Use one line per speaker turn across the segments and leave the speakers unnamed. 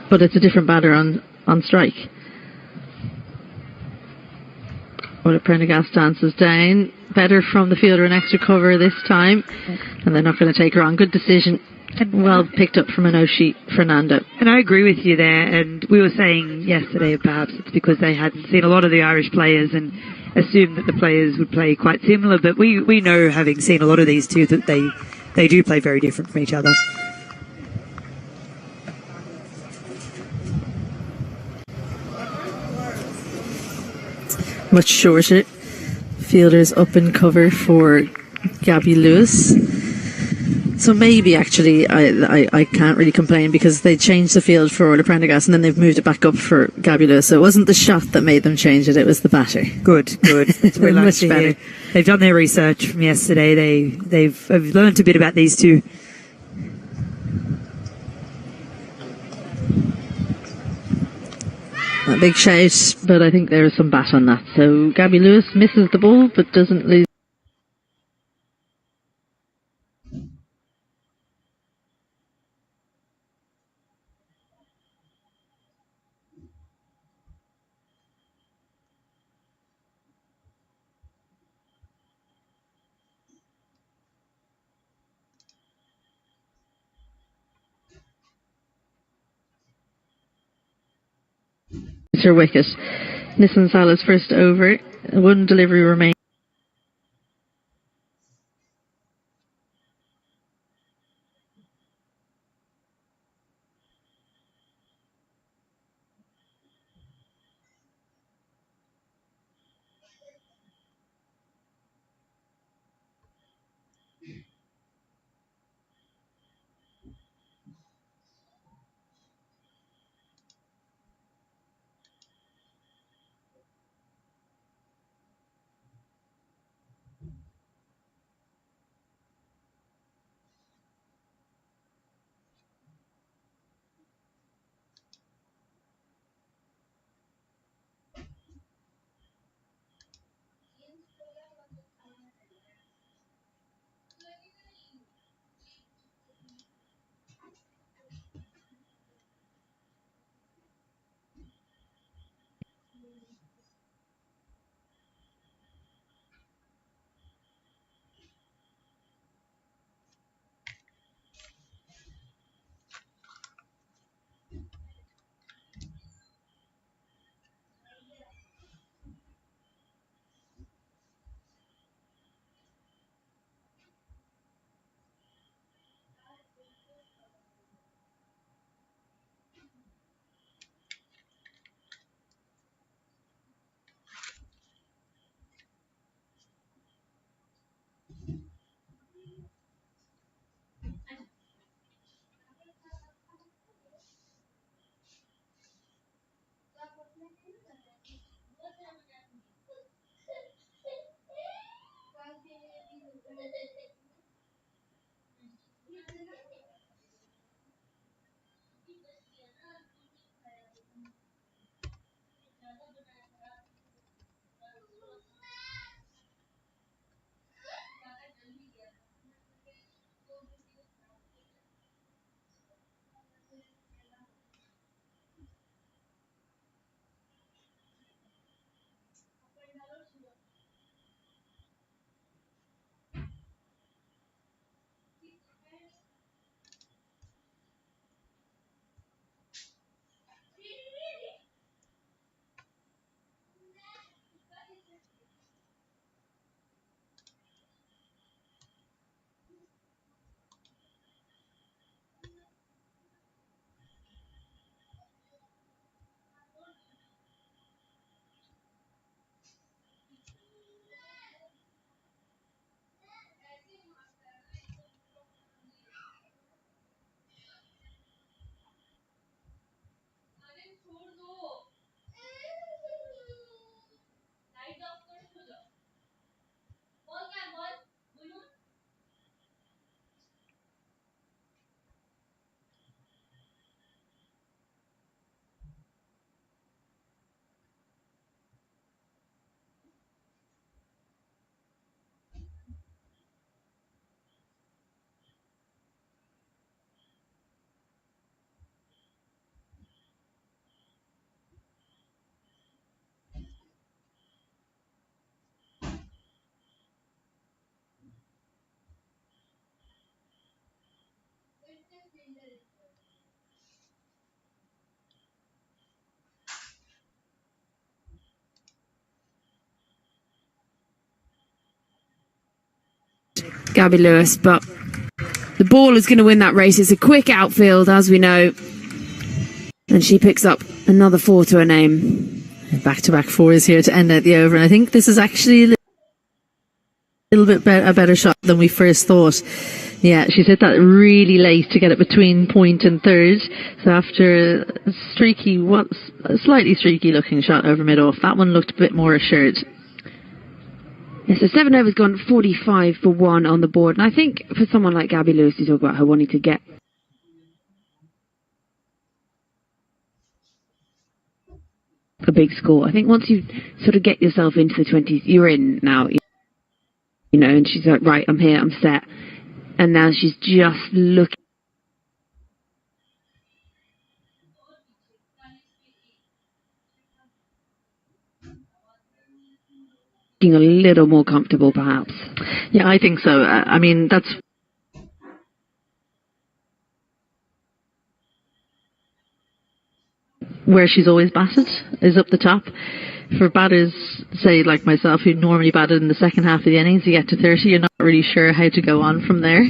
But it's a different batter on strike. Ola Prendergast dances down. Better from the fielder, an extra cover this time. And they're not going to take her on. Good decision. Well picked up from Enoshi Fernando.
And I agree with you there. And we were saying yesterday perhaps it's because they hadn't seen a lot of the Irish players and assumed that the players would play quite similar. But we know, having seen a lot of these two, that they do play very different from each other.
Much shorter. Fielders up in cover for Gabby Lewis. So maybe actually I can't really complain because they changed the field for Orla Prendergast and then they've moved it back up for Gabby Lewis. So it wasn't the shot that made them change it, it was the batter.
Good. It's
much better.
They've done their research from yesterday. They've learned a bit about these two.
A big shout, but I think there is some bat on that. So Gabby Lewis misses the ball but doesn't lose. Her wicket. Nissan Salah's first over. One delivery remains.
Gabby Lewis, but the ball is going to win that race. It's a quick outfield, as we know. And she picks up another 4 to her name.
Back-to-back 4s here to end out the over. And I think this is actually a little bit a better shot than we first thought. Yeah, she's hit that really late to get it between point and third. So after a slightly streaky looking shot over mid-off, that one looked a bit more assured.
Yeah, so 7 overs gone, 45 for 1 on the board. And I think for someone like Gabby Lewis, you talk about her wanting to get a big score. I think once you sort of get yourself into the 20s, you're in now, you know, and she's like, right, I'm here, I'm set. And now she's just looking a little more comfortable, perhaps.
Yeah, I think so. I mean, that's where she's always batted, is up the top. For batters, say, like myself, who normally batted in the second half of the innings, you get to 30, you're not really sure how to go on from there,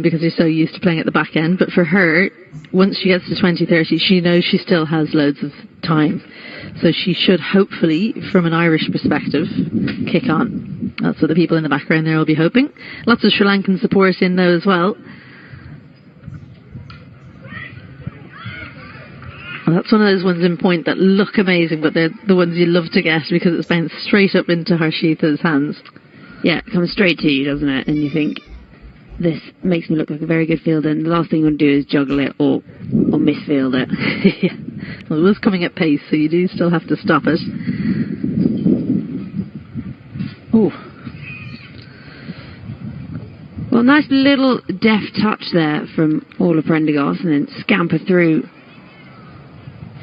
because you're so used to playing at the back end. But for her, once she gets to 20-30, she knows she still has loads of time. So she should hopefully, from an Irish perspective, kick on. That's what the people in the background there will be hoping. Lots of Sri Lankan support in though as well. Well, that's one of those ones in point that look amazing, but they're the ones you love to get because it's bounced straight up into Harshita's hands.
Yeah, it comes straight to you, doesn't it? And you think, this makes me look like a very good fielder, and the last thing you want to do is juggle it or misfield it.
Yeah. Well, it was coming at pace, so you do still have to stop it. Oh.
Well, nice little deft touch there from Orla Prendergast, and then scamper through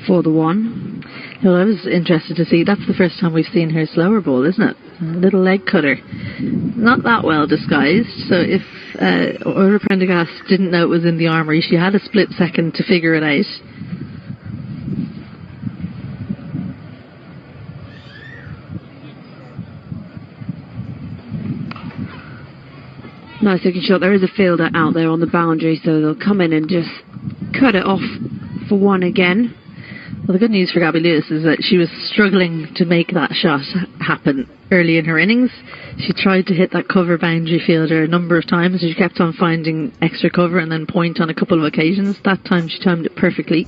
for the 1.
Well, I was interested to see, that's the first time we've seen her slower ball, isn't it? A little leg cutter. Not that well disguised, so if Orla Prendergast didn't know it was in the armoury, she had a split second to figure it out.
Nice looking shot. There is a fielder out there on the boundary, so they'll come in and just cut it off for 1 again.
Well, the good news for Gabby Lewis is that she was struggling to make that shot happen early in her innings. She tried to hit that cover boundary fielder a number of times, and she kept on finding extra cover and then point on a couple of occasions. That time she timed it perfectly.